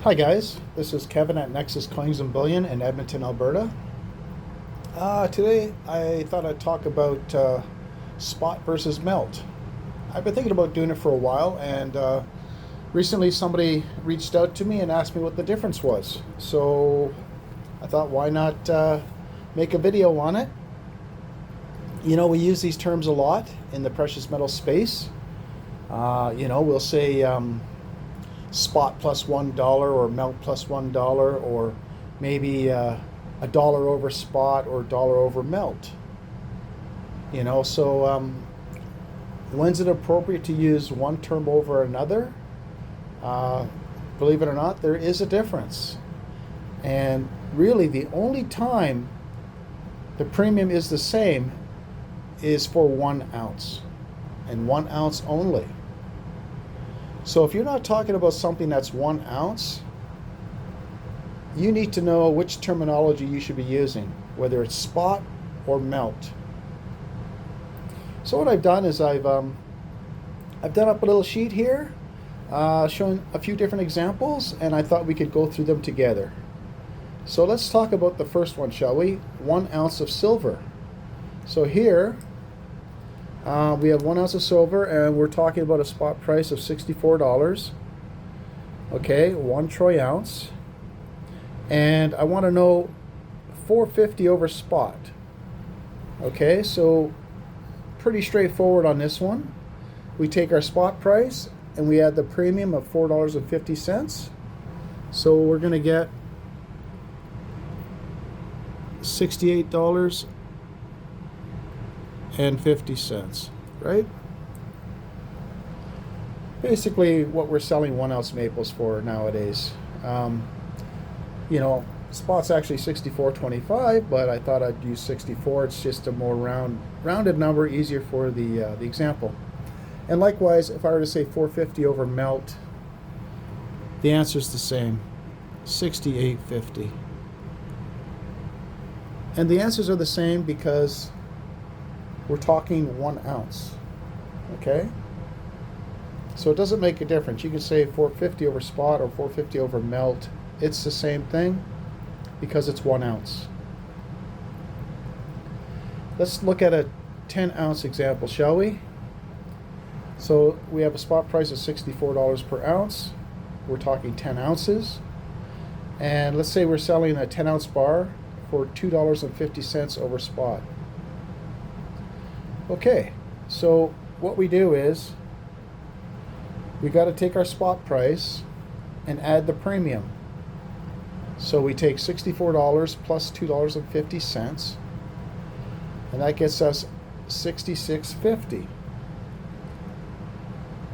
Hi guys, this is Kevin at NexusCoinsandBullion in Edmonton, Alberta. Today I thought I'd talk about spot versus melt. I've been thinking about doing it for a while, and recently somebody reached out to me and asked me what the difference was. So I thought, why not make a video on it? You know, we use these terms a lot in the precious metal space. We'll say spot plus $1 or melt plus $1, or maybe a dollar over spot or dollar over melt. So when's it appropriate to use one term over another? Believe it or not, there is a difference. And really the only time the premium is the same is for 1 ounce, and 1 ounce only. So if you're not talking about something that's 1 ounce, you need to know which terminology you should be using, whether it's spot or melt. So what I've done is I've done up a little sheet here showing a few different examples, and I thought we could go through them together. So let's talk about the first one, shall we? 1 ounce of silver. So here we have 1 ounce of silver, and we're talking about a spot price of $64. Okay, 1 troy ounce. And I want to know $4.50 over spot. Okay, so pretty straightforward on this one. We take our spot price and we add the premium of $4.50. So we're going to get $68.50, right? Basically what we're selling 1 ounce maples for nowadays. Spot's actually $64.25, but I thought I'd use 64. It's just a more rounded number, easier for the example. And likewise, if I were to say $4.50 over melt, the answer's the same, $68.50. And the answers are the same because we're talking 1 ounce, okay? So it doesn't make a difference. You can say $4.50 over spot or $4.50 over melt. It's the same thing because it's 1 ounce. Let's look at a 10 ounce example, shall we? So we have a spot price of $64 per ounce. We're talking 10 ounces. And let's say we're selling a 10 ounce bar for $2.50 over spot. Okay, so what we do is we got to take our spot price and add the premium. So we take $64 plus $2.50, and that gets us $66.50,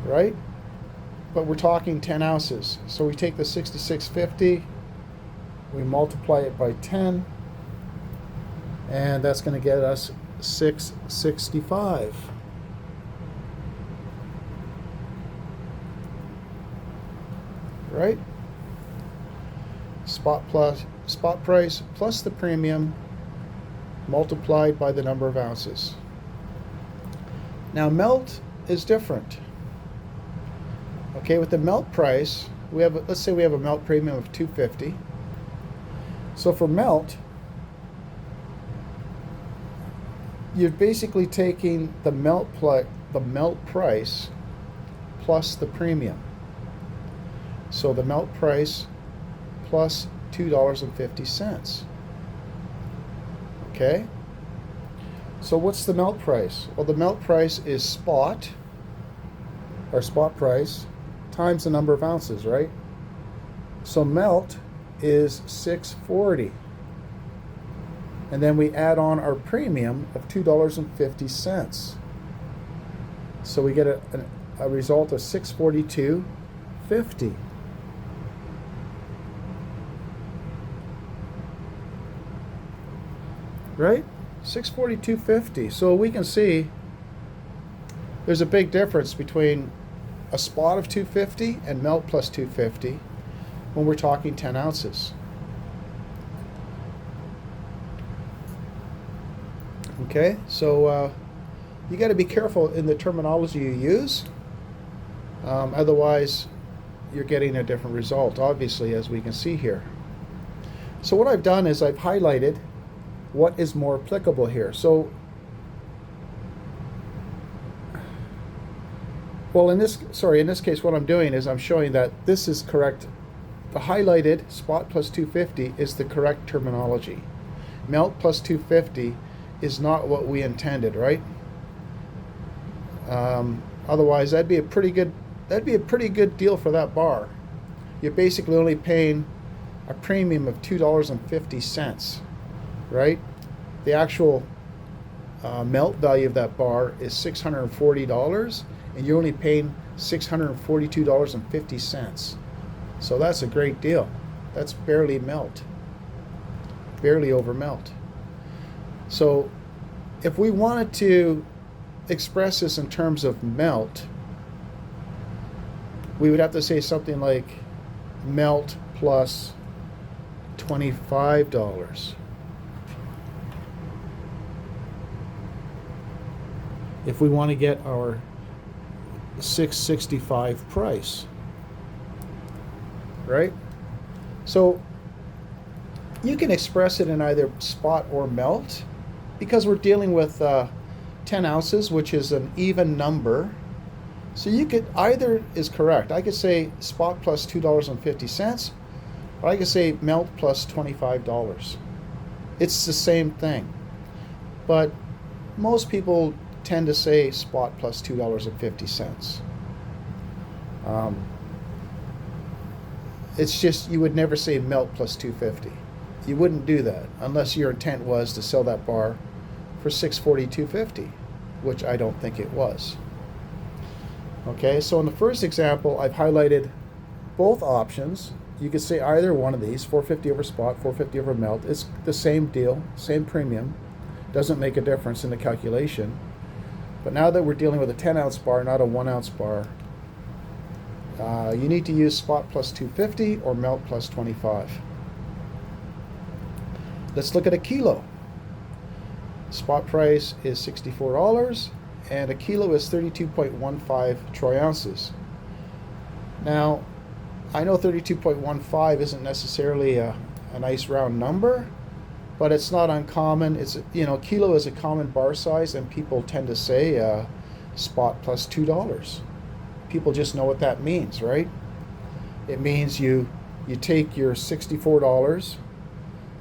right? But we're talking 10 ounces. So we take the $66.50, we multiply it by 10, and that's going to get us $6.65. Right? Spot price plus the premium multiplied by the number of ounces. Now melt is different. Okay, with the melt price, let's say we have a melt premium of $2.50. So for melt, you're basically taking the melt price plus the premium. So the melt price plus $2.50. Okay? So what's the melt price? Well, the melt price is spot price, times the number of ounces, right? So melt is $6.40. And then we add on our premium of $2.50. So we get a result of $642.50. Right? $642.50. So we can see there's a big difference between a spot of $2.50 and melt plus $2.50 when we're talking 10 ounces. Okay, so you got to be careful in the terminology you use. Otherwise, you're getting a different result, obviously, as we can see here. So what I've done is I've highlighted what is more applicable here. So, well, in this case, what I'm doing is I'm showing that this is correct. The highlighted spot plus 250 is the correct terminology. Melt plus 250 is not what we intended, right? Otherwise, that'd be a pretty good deal for that bar. You're basically only paying a premium of $2.50, right? The actual melt value of that bar is $640, and you're only paying $642.50. So that's a great deal. That's barely melt, barely over melt. So if we wanted to express this in terms of melt, we would have to say something like melt plus $25. If we want to get our $665 price, right? So you can express it in either spot or melt, because we're dealing with 10 ounces, which is an even number. So you could, either is correct. I could say spot plus $2.50, or I could say melt plus $25. It's the same thing. But most people tend to say spot plus $2.50. It's just, you would never say melt plus $2.50. You wouldn't do that unless your intent was to sell that bar for $642.50, which I don't think it was. Okay, so in the first example, I've highlighted both options. You could say either one of these, $4.50 over spot, $4.50 over melt. It's the same deal, same premium. Doesn't make a difference in the calculation. But now that we're dealing with a 10-ounce bar, not a 1-ounce bar, you need to use spot plus $2.50 or melt plus $25. Let's look at a kilo. Spot price is $64, and a kilo is 32.15 troy ounces. Now, I know 32.15 isn't necessarily a nice round number, but it's not uncommon. It's, you know, kilo is a common bar size, and people tend to say spot plus $2. People just know what that means, right? It means you take your $64,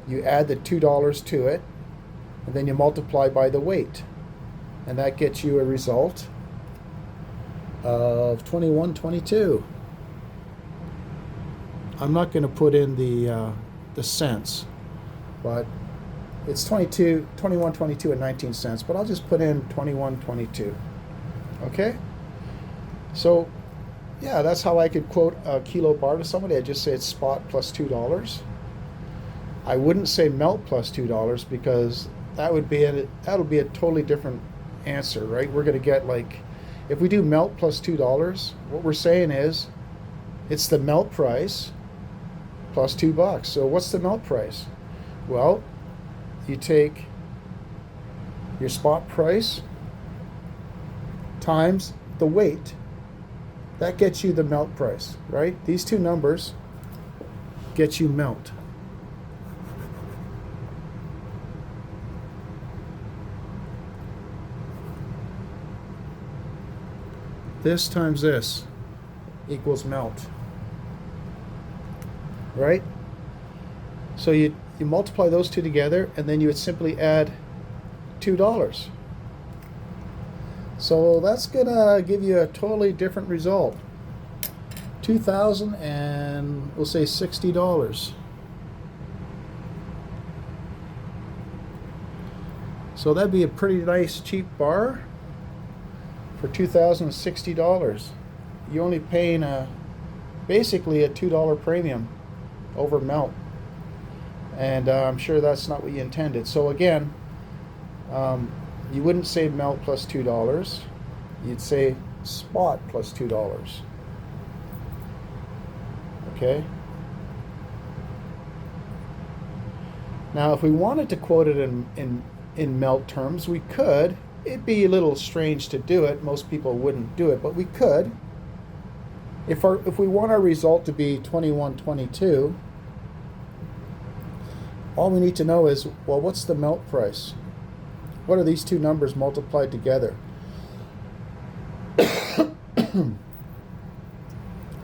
you add the $2 to it, and then you multiply by the weight, and that gets you a result of $21.22. I'm not going to put in the cents, but it's $21.22 and 19 cents. But I'll just put in $21.22. Okay. So, yeah, that's how I could quote a kilo bar to somebody. I just say it's spot plus $2. I wouldn't say melt plus $2, because that'll be a totally different answer, right? We're going to get, like, if we do melt plus $2, what we're saying is it's the melt price plus $2. So what's the melt price? Well, you take your spot price times the weight. That gets you the melt price, right? These two numbers get you melt. This times this equals melt, right? So you multiply those two together, and then you would simply add $2. So that's gonna give you a totally different result. $2,000 and we'll say $60. So that'd be a pretty nice cheap bar for $2,060. You're only paying basically a $2 premium over melt, and I'm sure that's not what you intended. So again, you wouldn't say melt plus $2. You'd say spot plus $2. Okay. Now, if we wanted to quote it in melt terms, we could. It'd be a little strange to do it. Most people wouldn't do it, but we could. If we want our result to be 21.22, all we need to know is, well, what's the melt price? What are these two numbers multiplied together?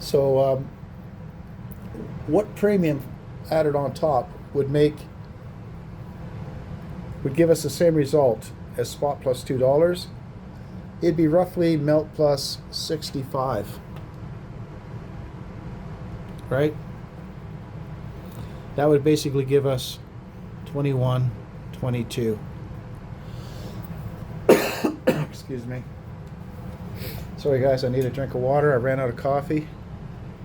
So what premium added on top would give us the same result as spot plus $2? It'd be roughly melt plus 65, right? That would basically give us 21.22. Excuse me. Sorry guys, I need a drink of water. I ran out of coffee.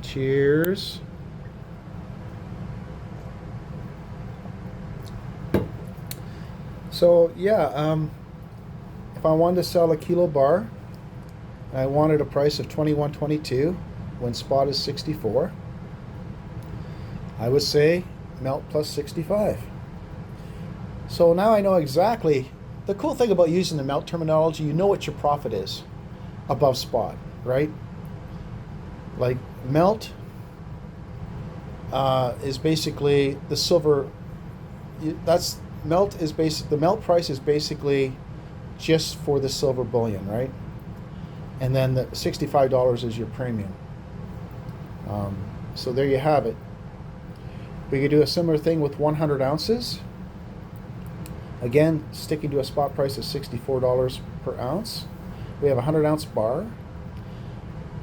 Cheers. So yeah, if I wanted to sell a kilo bar and I wanted a price of 21.22 when spot is 64, I would say melt plus 65. So now I know exactly. The cool thing about using the melt terminology, you know what your profit is above spot, right? Like melt is basically the silver. The melt price is basically just for the silver bullion, right? And then the $65 is your premium. So there you have it. We could do a similar thing with 100 ounces. Again, sticking to a spot price of $64 per ounce. We have a 100-ounce bar.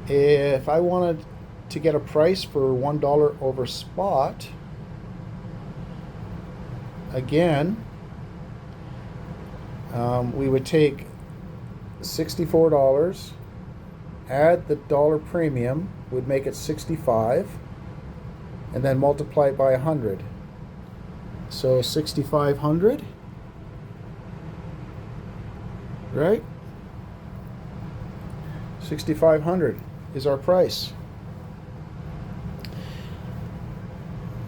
If I wanted to get a price for $1 over spot, again, we would take $64, add the dollar premium, would make it 65, and then multiply it by 100. So 6,500, right? 6,500 is our price.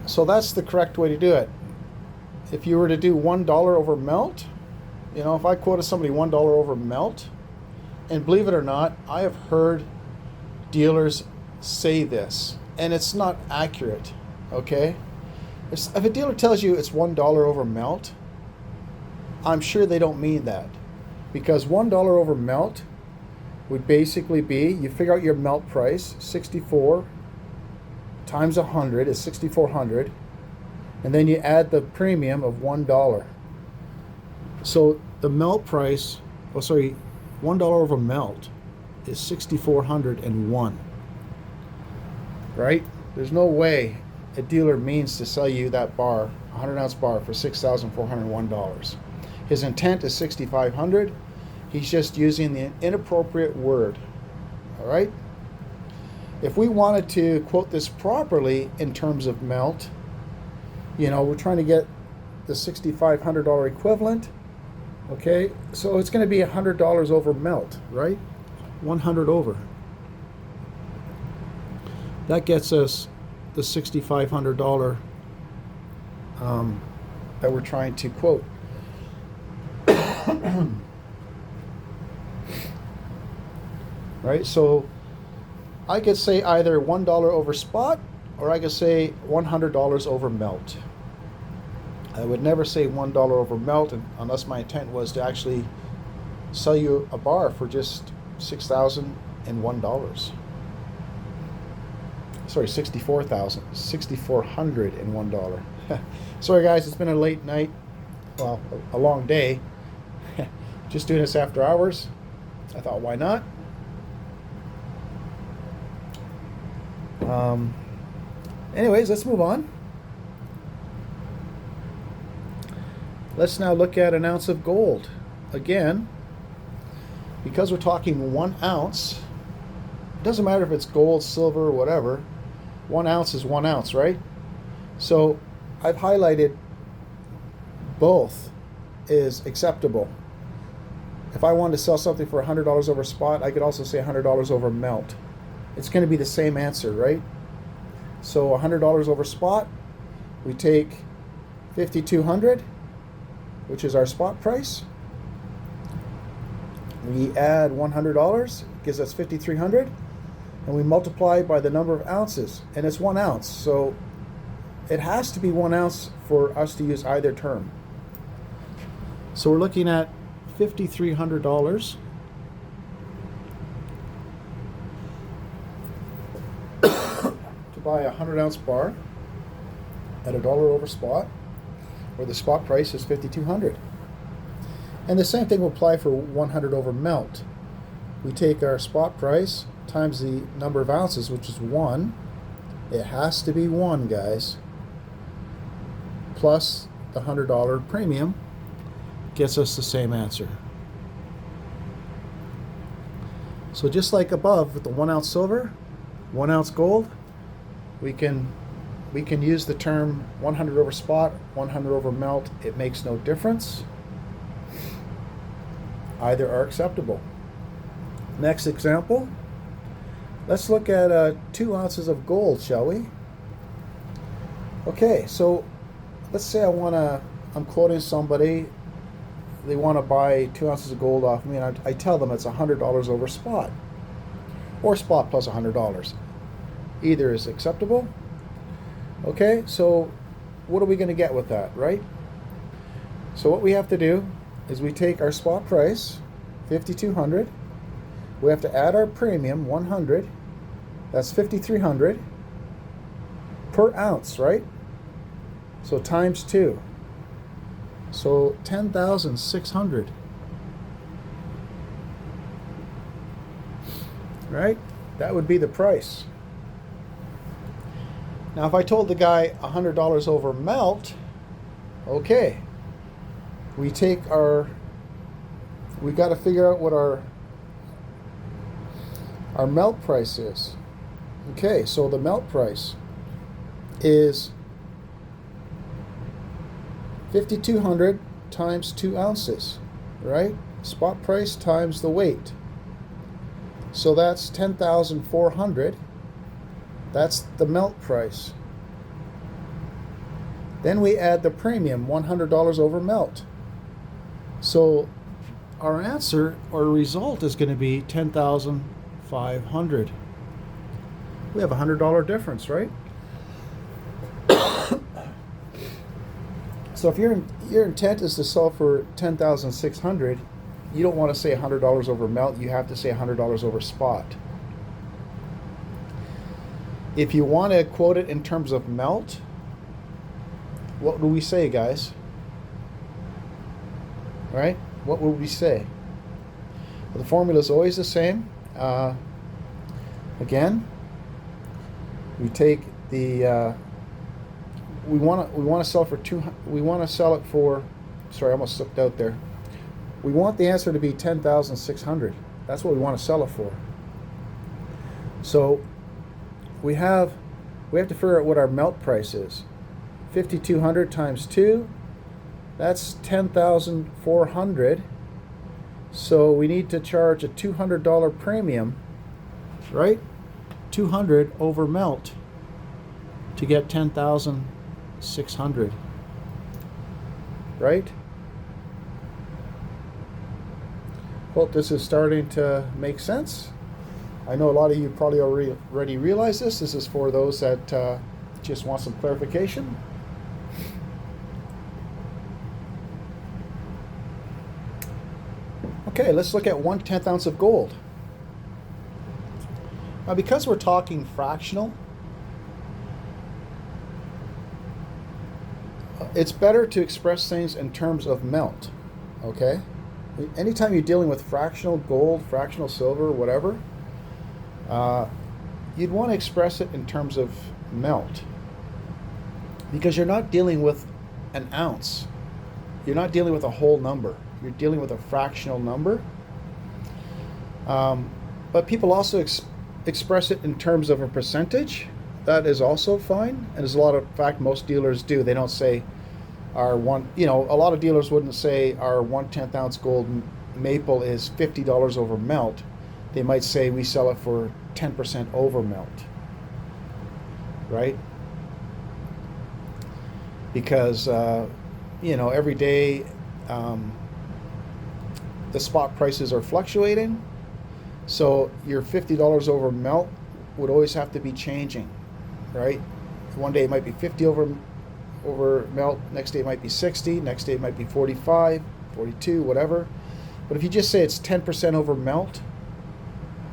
So that's the correct way to do it. If you were to do $1 over melt, you know, if I quoted somebody $1 over melt, and believe it or not, I have heard dealers say this, and it's not accurate, okay? If a dealer tells you it's $1 over melt, I'm sure they don't mean that. Because $1 over melt would basically be, you figure out your melt price, 64 times 100 is 6,400, and then you add the premium of $1. So the melt price, $1 over melt is 6,401, right? There's no way a dealer means to sell you that bar, 100-ounce bar, for $6,401. His intent is 6,500. He's just using the inappropriate word, all right? If we wanted to quote this properly in terms of melt, you know, we're trying to get the $6,500 equivalent, okay? So it's going to be $100 over melt, right? 100 over. That gets us the $6,500 that we're trying to quote. Right? So I could say either $1 over spot, or I could say $100 over melt. I would never say $1 over melt unless my intent was to actually sell you a bar for just $6,001. Sorry, $6,401. Sorry guys, it's been a late night, well, a long day. Just doing this after hours. I thought, why not? Anyways, let's move on. Let's now look at an ounce of gold. Again, because we're talking 1 ounce, it doesn't matter if it's gold, silver, whatever. 1 ounce is 1 ounce, right? So I've highlighted both is acceptable. If I wanted to sell something for $100 over spot, I could also say $100 over melt. It's going to be the same answer, right? So $100 over spot, we take $5,200, which is our spot price. We add $100, gives us $5,300. and we multiply by the number of ounces, and it's 1 ounce. So it has to be 1 ounce for us to use either term. So we're looking at $5,300 to buy a 100-ounce bar at $1 over spot, where the spot price is $5,200. And the same thing will apply for 100 over melt. We take our spot price times the number of ounces, which is 1. It has to be 1, guys. Plus the $100 premium gets us the same answer. So just like above with the 1 ounce silver, 1 ounce gold, we can use the term 100 over spot, 100 over melt. It makes no difference. Either are acceptable. Next example, let's look at 2 ounces of gold, shall we? Okay, so let's say I'm quoting somebody, they want to buy 2 ounces of gold off me, and I tell them it's $100 over spot, or spot plus $100. Either is acceptable. Okay, so what are we going to get with that, right? So what we have to do is we take our spot price, $5,200. We have to add our premium, 100. That's $5,300 per ounce, right? So times 2. So 10,600. Right? That would be the price. Now if I told the guy $100 over melt, okay. We got to figure out what our melt price is. Okay, so the melt price is $5,200 times 2 ounces, right? Spot price times the weight. So that's 10,400. That's the melt price. Then we add the premium, $100 over melt. So our answer or result is going to be 10,500. We have a $100 difference, right? So if your intent is to sell for 10,600, you don't want to say $100 over melt. You have to say $100 over spot. If you want to quote it in terms of melt, what do we say, guys? Right? What would we say? Well, the formula is always the same. Again, we take the we want to sell for sorry, I almost slipped out there. We want the answer to be 10,600. That's what we want to sell it for. So we have to figure out what our melt price is. 5,200 times 2, that's 10,400. So we need to charge a $200 premium, right? 200 over melt to get 10,600, right? Hope this is starting to make sense. I know a lot of you probably already realize this. This is for those that just want some clarification. Okay, let's look at 1/10 ounce of gold. Now, because we're talking fractional, it's better to express things in terms of melt, okay? Anytime you're dealing with fractional gold, fractional silver, whatever, you'd want to express it in terms of melt, because you're not dealing with an ounce. You're not dealing with a whole number. You're dealing with a fractional number. But people also express it in terms of a percentage. That is also fine. And there's a lot of, in fact, most dealers do. They don't say a lot of dealers wouldn't say our 1/10 ounce gold maple is $50 over melt. They might say we sell it for 10% over melt, right? Because, every day the spot prices are fluctuating. So your $50 over melt would always have to be changing, right? One day it might be 50 over melt, next day it might be 60, next day it might be 45, 42, whatever. But if you just say it's 10% over melt,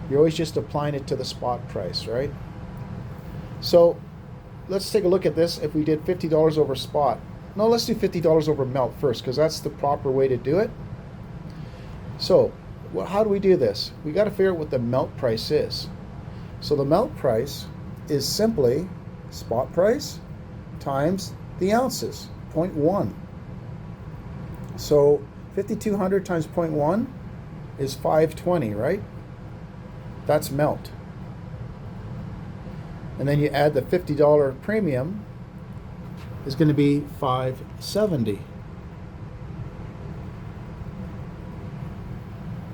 you're always just applying it to the spot price, right? So let's take a look at this. If we did $50 over spot, no, let's do $50 over melt first, because that's the proper way to do it. So how do we do this? We got to figure out what the melt price is. So the melt price is simply spot price times the ounces, 0.1. So 5,200 times 0.1 is 520, right? That's melt. And then you add the $50 premium, is going to be 570.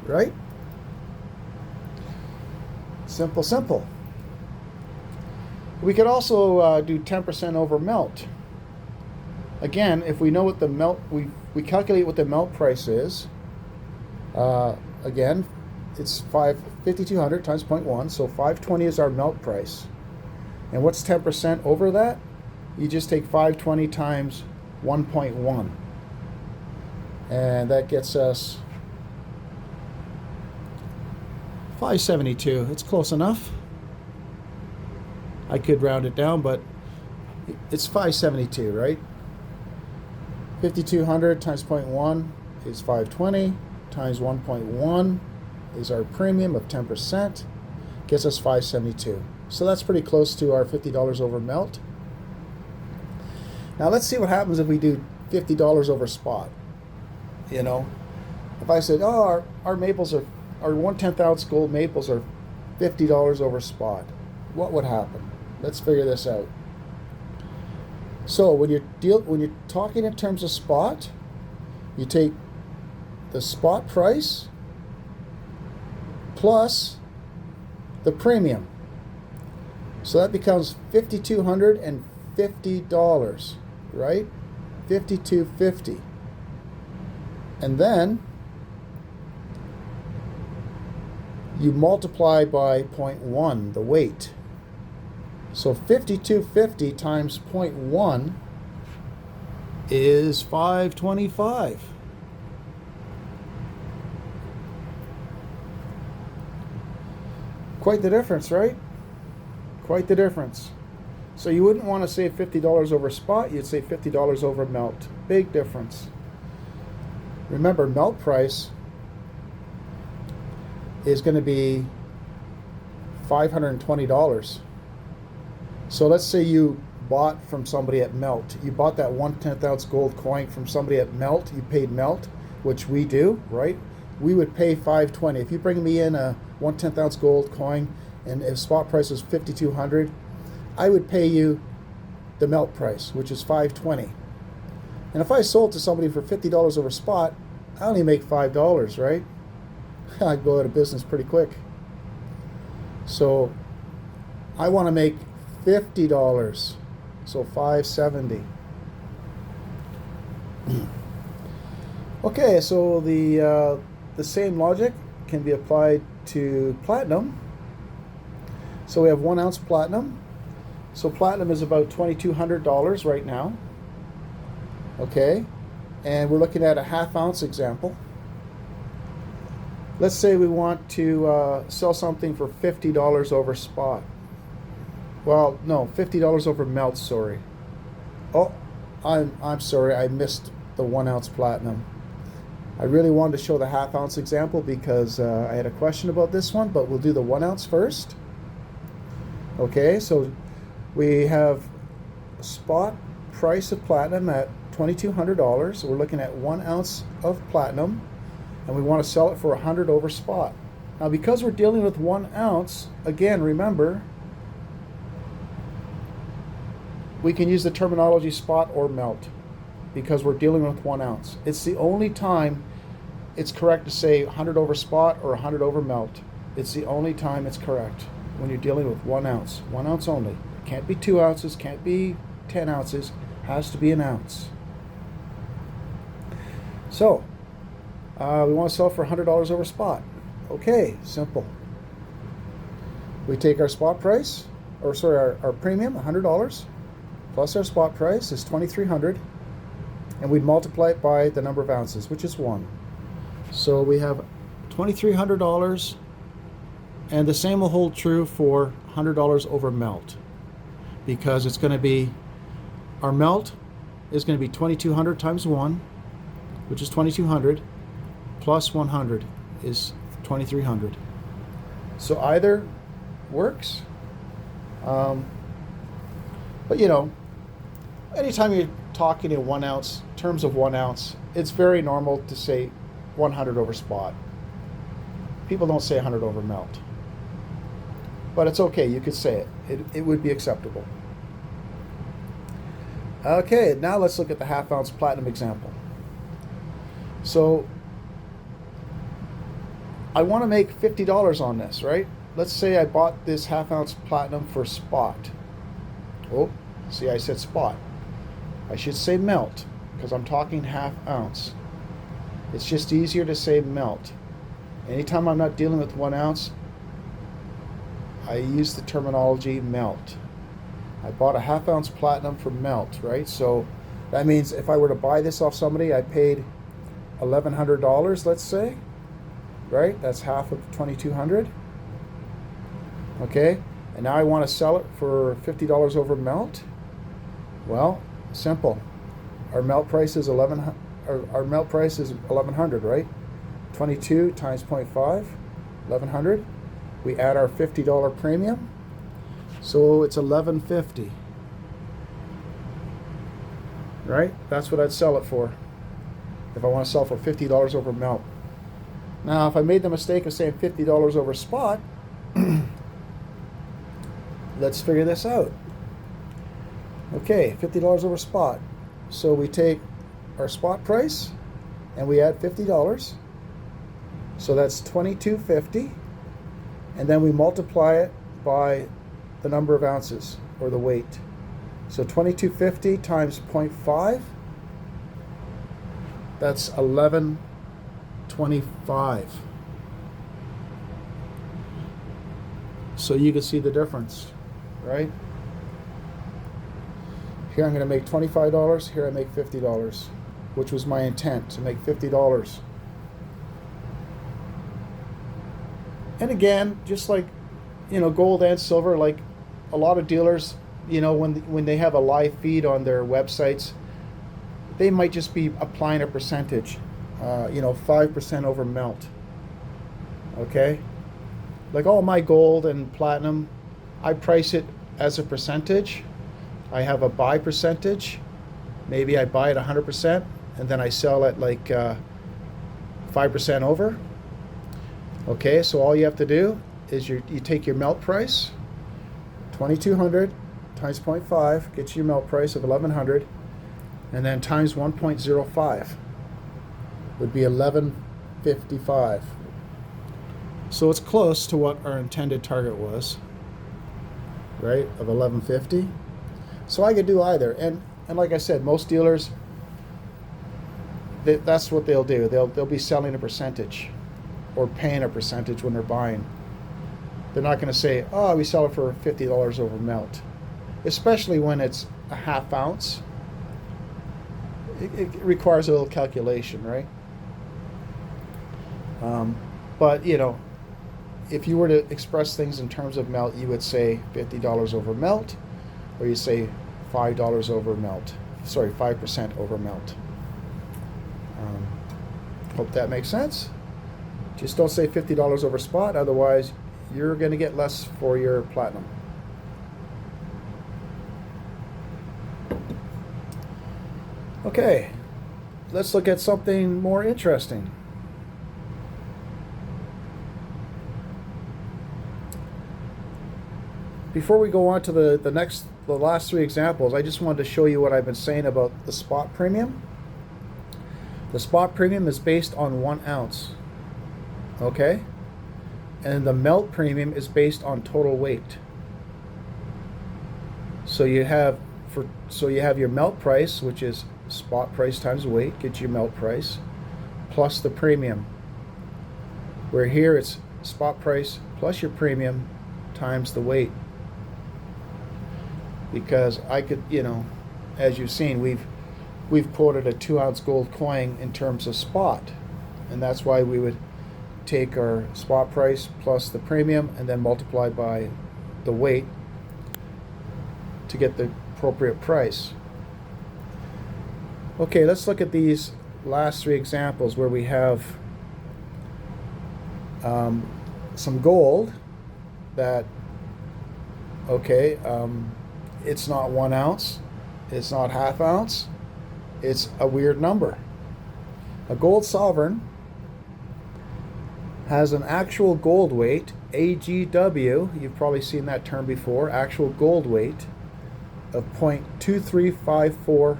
Right? Simple, simple. We could also do 10% over melt. Again, if we know what the melt, we calculate what the melt price is. Again, it's 5,200 times 0.1, so 520 is our melt price. And what's 10% over that? You just take 520 times 1.1. And that gets us 572. It's close enough. I could round it down, but it's 572, right? 5,200 times 0.1 is 520, times 1.1 is our premium of 10%, gets us 572. So that's pretty close to our $50 over melt. Now let's see what happens if we do $50 over spot. You know, if I said, oh, our maples are, our 1/10 ounce gold maples are $50 over spot, what would happen? Let's figure this out. So when you're talking in terms of spot, you take the spot price plus the premium. So that becomes $5,250, right? $5,250. And then you multiply by 0.1, the weight. So 5,250 times 0.1 is 525. Quite the difference, right? Quite the difference. So you wouldn't want to say $50 over spot, you'd say $50 over melt. Big difference. Remember, melt price is going to be $520. So let's say you bought from somebody at melt. You bought that 1/10 ounce gold coin from somebody at melt. You paid melt, which we do, right? We would pay $520. If you bring me in a 1/10 ounce gold coin and if spot price is $5,200, I would pay you the melt price, which is $520. And if I sold to somebody for $50 over spot, I only make $5, right? I'd go out of business pretty quick. So I want to make $50, so $570. Okay, so the same logic can be applied to platinum. So we have 1 ounce platinum. So platinum is about $2,200 right now. Okay, and we're looking at a 1/2 ounce example. Let's say we want to sell something for $50 over spot. Well, no, $50 over melt, sorry. Oh, I'm sorry, I missed the 1 ounce platinum. I really wanted to show the 1/2 ounce example because I had a question about this one, but we'll do the 1 ounce first. Okay, so we have spot price of platinum at $2,200. So we're looking at 1 ounce of platinum, and we want to sell it for 100 over spot. Now, because we're dealing with 1 ounce, again, remember, we can use the terminology spot or melt because we're dealing with 1 ounce. It's the only time it's correct to say 100 over spot or 100 over melt. It's the only time it's correct when you're dealing with 1 ounce. 1 ounce only. It can't be 2 ounces, can't be 10 ounces, has to be an ounce. So, we want to sell for $100 over spot. Okay, simple. We take our spot price, or sorry, our premium, $100, plus our spot price is $2,300, and we'd multiply it by the number of ounces, which is 1. So we have $2,300, and the same will hold true for $100 over melt, because it's going to be, our melt is going to be 2,200 times 1, which is 2,200, plus 100 is 2,300. So either works. But you know, anytime you're talking in 1 ounce, terms of 1 ounce, it's very normal to say 100 over spot. People don't say 100 over melt. But it's okay, you could say it. It would be acceptable. Okay, now let's look at the half-ounce platinum example. So I want to make $50 on this, right? Let's say I bought this half-ounce platinum for spot. Oh, see, I said spot. I should say melt, because I'm talking half ounce. It's just easier to say melt. Anytime I'm not dealing with 1 ounce, I use the terminology melt. I bought a half-ounce platinum for melt, right? So that means if I were to buy this off somebody, I paid $1,100, let's say, right? That's half of 2,200. Okay, and now I want to sell it for $50 over melt. Well, simple. Our melt price is $1,100, right? 22 times 0.5, 1,100. We add our $50 premium, so it's $11.50. Right? That's what I'd sell it for if I want to sell for $50 over melt. Now, if I made the mistake of saying $50 over spot, let's figure this out. Okay, $50 over spot. So we take our spot price and we add $50. So that's $22.50. And then we multiply it by the number of ounces, or the weight. So $22.50 times 0.5, that's $11.25. So you can see the difference, right? Here I'm going to make $25, here I make $50, which was my intent, to make $50. And again, just like, you know, gold and silver, like a lot of dealers, you know, when they have a live feed on their websites, they might just be applying a percentage, you know, 5% over melt. Okay? Like all my gold and platinum, I price it as a percentage. I have a buy percentage. Maybe I buy it 100%, and then I sell it like 5% over. Okay, so all you have to do is you take your melt price, 2,200 times 0.5 gets you your melt price of 1,100, and then times 1.05 would be 11.55. So it's close to what our intended target was, right, of 11.50. So I could do either, and like I said, most dealers, that's what they'll do. They'll be selling a percentage, or paying a percentage when they're buying. They're not going to say, oh, we sell it for $50 over melt, especially when it's a half ounce. It requires a little calculation, right? But you know, if you were to express things in terms of melt, you would say $50 over melt, or you say $5 over melt. Sorry, 5% over melt. Hope that makes sense. Just don't say $50 over spot, otherwise you're going to get less for your platinum. Okay, let's look at something more interesting. Before we go on to the last 3 examples, I just wanted to show you what I've been saying about the spot premium. The spot premium is based on 1 ounce. Okay, and the melt premium is based on total weight. So you have your melt price, which is spot price times weight, gets your melt price, plus the premium. Where here it's spot price plus your premium times the weight. Because I could, as you've seen, we've quoted a 2-ounce gold coin in terms of spot, and that's why we would take our spot price plus the premium and then multiply by the weight to get the appropriate price. Okay, let's look at these last 3 examples where we have some gold that, it's not 1 ounce, it's not half ounce, it's a weird number. A gold sovereign has an actual gold weight, AGW, you've probably seen that term before, actual gold weight of 0.2354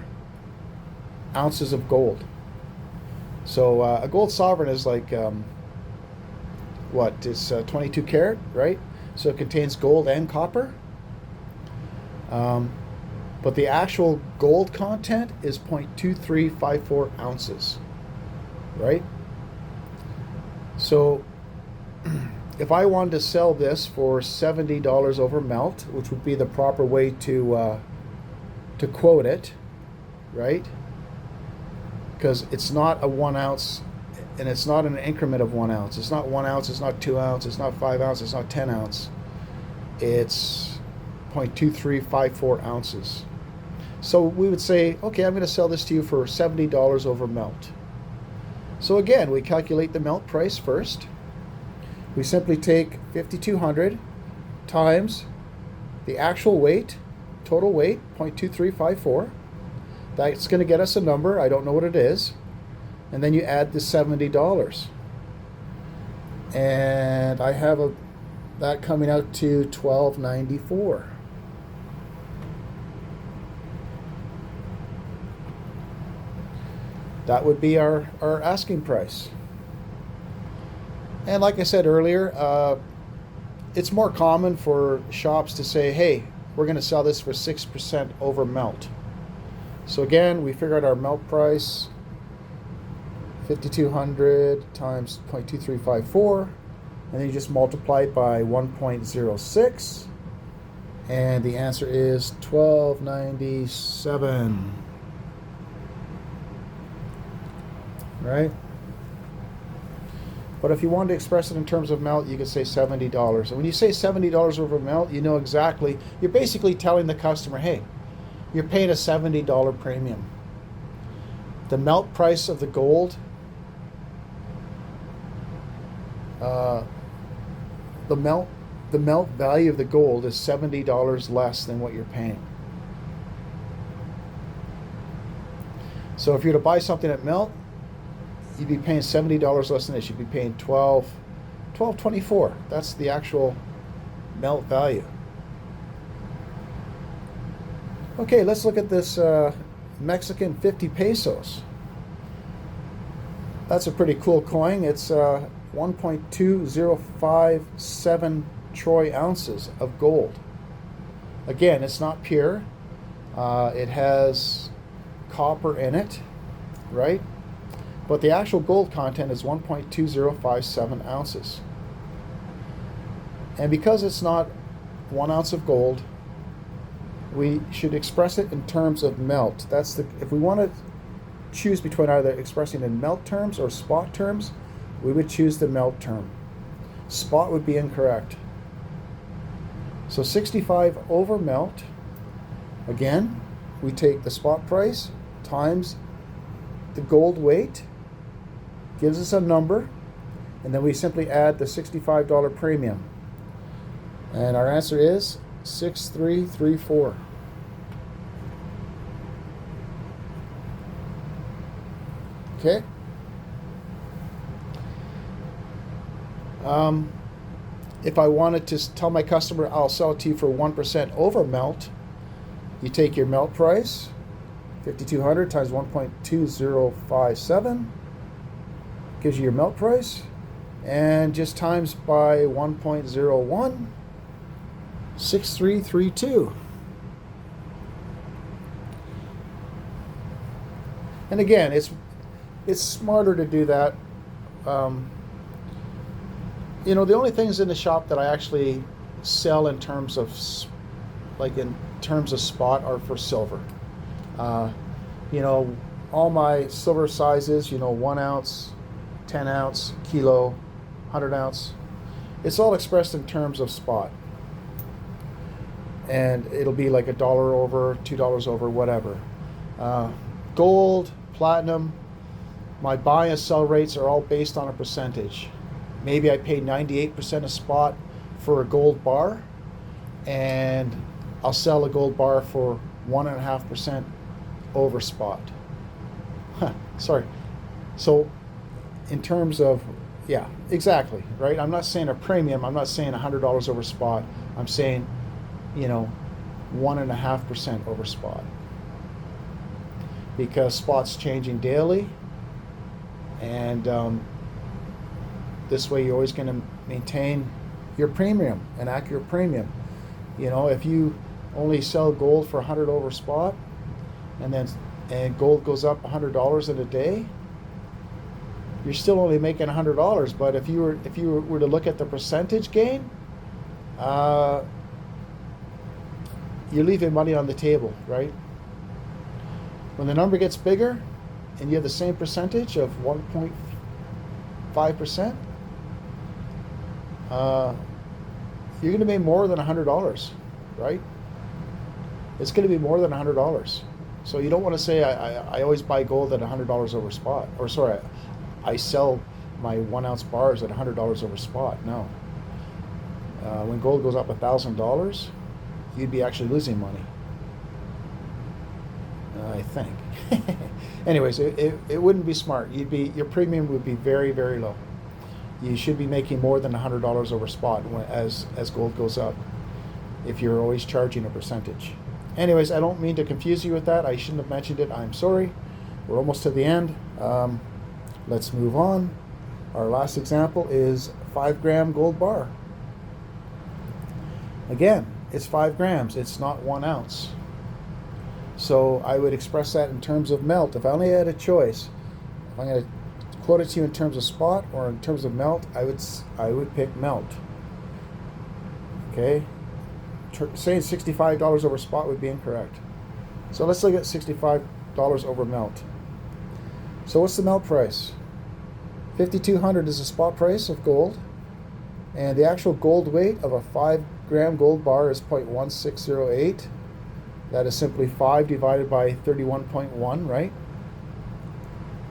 ounces of gold. So a gold sovereign is like, it's 22 karat, right? So it contains gold and copper. But the actual gold content is 0.2354 ounces, right? So if I wanted to sell this for $70 over melt, which would be the proper way to quote it, right? Because it's not a 1 ounce, and it's not an increment of 1 ounce. It's not 1 ounce, it's not 2 ounce, it's not 5 ounce, it's not 10 ounce. It's 0.2354 ounces. So we would say, okay, I'm going to sell this to you for $70 over melt. So again, we calculate the melt price first. We simply take 5,200 times the actual weight, total weight, 0.2354. That's going to get us a number. I don't know what it is. And then you add the $70. And I have that coming out to $12.94. That would be our asking price. And like I said earlier, it's more common for shops to say, hey, we're going to sell this for 6% over melt. So again, we figure out our melt price, 5,200 times 0.2354, and then you just multiply it by 1.06, and the answer is $12.97. Right? But if you wanted to express it in terms of melt, you could say $70. And when you say $70 over melt, you know exactly, you're basically telling the customer, hey, you're paying a $70 premium. The melt price of the gold, the melt value of the gold is $70 less than what you're paying. So if you're to buy something at melt, you'd be paying $70 less than this. You'd be paying $12.24. That's the actual melt value. Okay, let's look at this Mexican 50 pesos. That's a pretty cool coin. It's 1.2057 troy ounces of gold. Again, it's not pure. It has copper in it, right? But the actual gold content is 1.2057 ounces. And because it's not 1 ounce of gold, we should express it in terms of melt. If we want to choose between either expressing in melt terms or spot terms, we would choose the melt term. Spot would be incorrect. So 65 over melt, again, we take the spot price times the gold weight, gives us a number, and then we simply add the $65 premium. And our answer is 6334. Okay. If I wanted to tell my customer I'll sell it to you for 1% over melt, you take your melt price, 5,200 times 1.2057, gives you your melt price, and just times by 1.01, 6332. And again, it's smarter to do that. The only things in the shop that I actually sell in terms of spot are for silver. You know, all my silver sizes, you know, 1 ounce, 10 ounce, kilo, 100 ounce, it's all expressed in terms of spot. And it'll be like $1 over, $2 over, whatever. Gold, platinum, my buy and sell rates are all based on a percentage. Maybe I pay 98% a spot for a gold bar, and I'll sell a gold bar for 1.5% over spot. Sorry. So in terms of, yeah, exactly, right? I'm not saying a premium. I'm not saying $100 over spot. I'm saying, you know, 1.5% over spot. Because spot's changing daily, and this way you're always going to maintain your premium, an accurate premium. You know, if you only sell gold for 100 over spot, and gold goes up $100 in a day, you're still only making $100. But if you were to look at the percentage gain, you're leaving money on the table, right? When the number gets bigger and you have the same percentage of 1.5%, you're going to make more than $100, right? It's going to be more than $100. So you don't want to say, I always buy gold at $100 over spot. Or sorry, I sell my 1 ounce bars at $100 over spot. No. When gold goes up $1,000, you'd be actually losing money. I think. Anyways, it wouldn't be smart. Your premium would be very, very low. You should be making more than $100 over spot as gold goes up, if you're always charging a percentage. Anyways, I don't mean to confuse you with that. I shouldn't have mentioned it. I'm sorry. We're almost to the end. Let's move on. Our last example is 5 gram gold bar. Again, it's 5 grams. It's not 1 ounce. So I would express that in terms of melt. If I only had a choice, if I'm going to quote it to you in terms of spot or in terms of melt, I would pick melt. Okay? Saying $65 over spot would be incorrect. So let's look at $65 over melt. So what's the melt price? $5,200 is the spot price of gold, and the actual gold weight of a 5 gram gold bar is 0.1608. That is simply 5 divided by 31.1, right?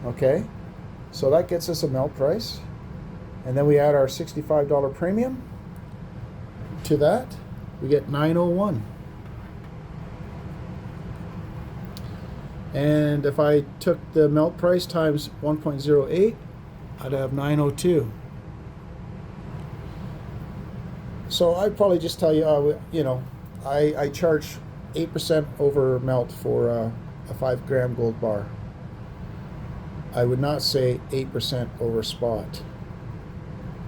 Okay, so that gets us a melt price, and then we add our $65 premium to that. We get $901. And if I took the melt price times 1.08, I'd have 902. So I'd probably just tell you, I charge 8% over melt for a 5 gram gold bar. I would not say 8% over spot,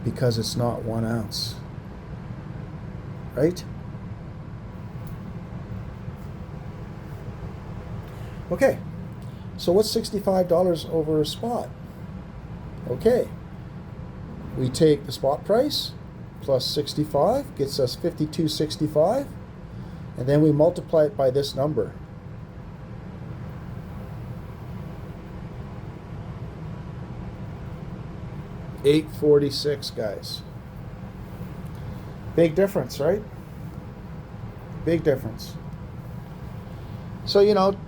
because it's not 1 ounce, right? Okay, so what's $65 over spot? Okay, we take the spot price plus 65 gets us $52.65, and then we multiply it by this number. $846, guys. Big difference, right? Big difference. So,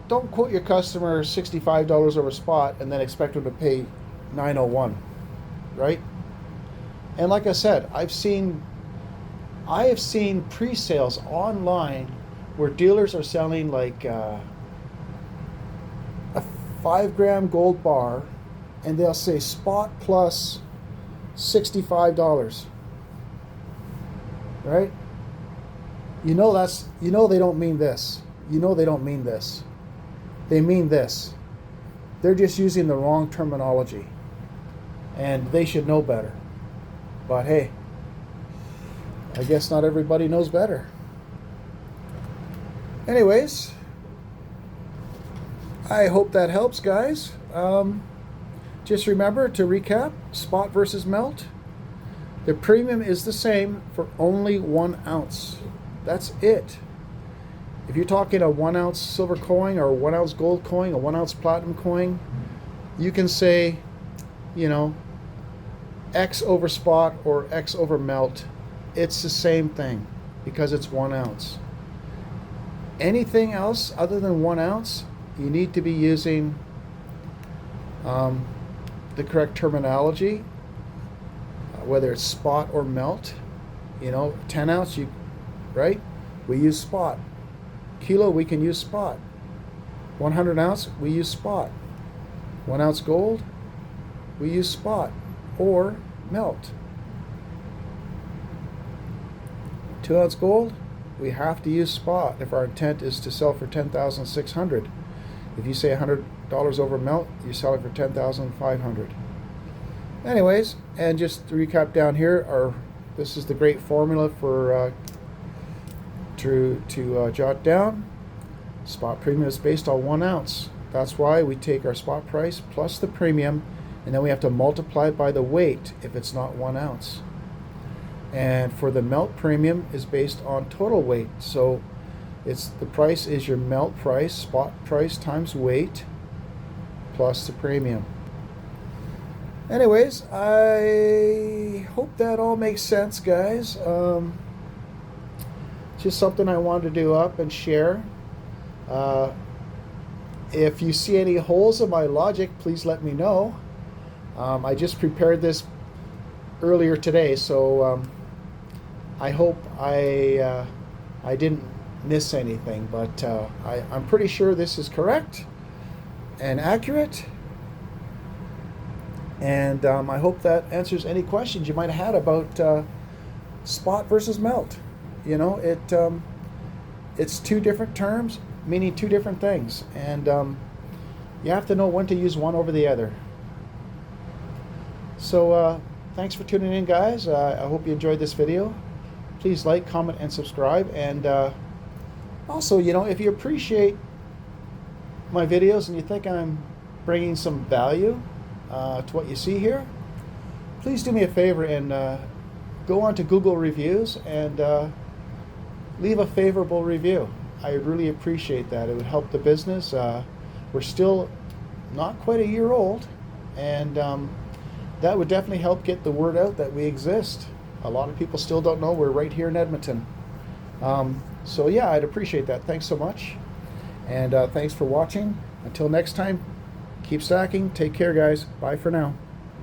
don't quote your customer $65 over spot and then expect them to pay $901, right? And like I said, I have seen pre-sales online where dealers are selling like a 5 gram gold bar, and they'll say spot plus $65, right? They don't mean this. They don't mean this. They mean this. They're just using the wrong terminology, and they should know better. But hey, I guess not everybody knows better. Anyways, I hope that helps, guys. Just remember to recap: spot versus melt. The premium is the same for only 1 ounce. That's it. If you're talking a 1 ounce silver coin or a 1 ounce gold coin, a 1 ounce platinum coin, you can say, you know, X over spot or X over melt. It's the same thing because it's 1 ounce. Anything else other than 1 ounce, you need to be using the correct terminology, whether it's spot or melt. You know, 10 ounce, right? We use spot. Kilo, we can use spot. 100 ounce, we use spot. 1 ounce gold, we use spot or melt. 2 ounce gold, we have to use spot if our intent is to sell for $10,600. If you say $100 over melt, you sell it for $10,500. Anyways, and just to recap down here, this is the great formula for to jot down. Spot premium is based on 1 ounce. That's why we take our spot price plus the premium, and then we have to multiply it by the weight if it's not 1 ounce. And for the melt premium is based on total weight. So the price is your melt price, spot price times weight, plus the premium. Anyways, I hope that all makes sense, guys. Just something I wanted to do up and share. If you see any holes in my logic, please let me know. I just prepared this earlier today, so I hope I didn't miss anything, but I'm pretty sure this is correct and accurate. And I hope that answers any questions you might have had about spot versus melt. You know, it's two different terms meaning two different things, and you have to know when to use one over the other. So thanks for tuning in, guys. I hope you enjoyed this video. Please like, comment, and subscribe. And also, you know, if you appreciate my videos and you think I'm bringing some value to what you see here, please do me a favor and go on to Google Reviews and leave a favorable review. I really appreciate that. It would help the business. We're still not quite a year old, and that would definitely help get the word out that we exist. A lot of people still don't know we're right here in Edmonton. So yeah, I'd appreciate that. Thanks so much, and thanks for watching. Until next time, keep stacking. Take care, guys. Bye for now.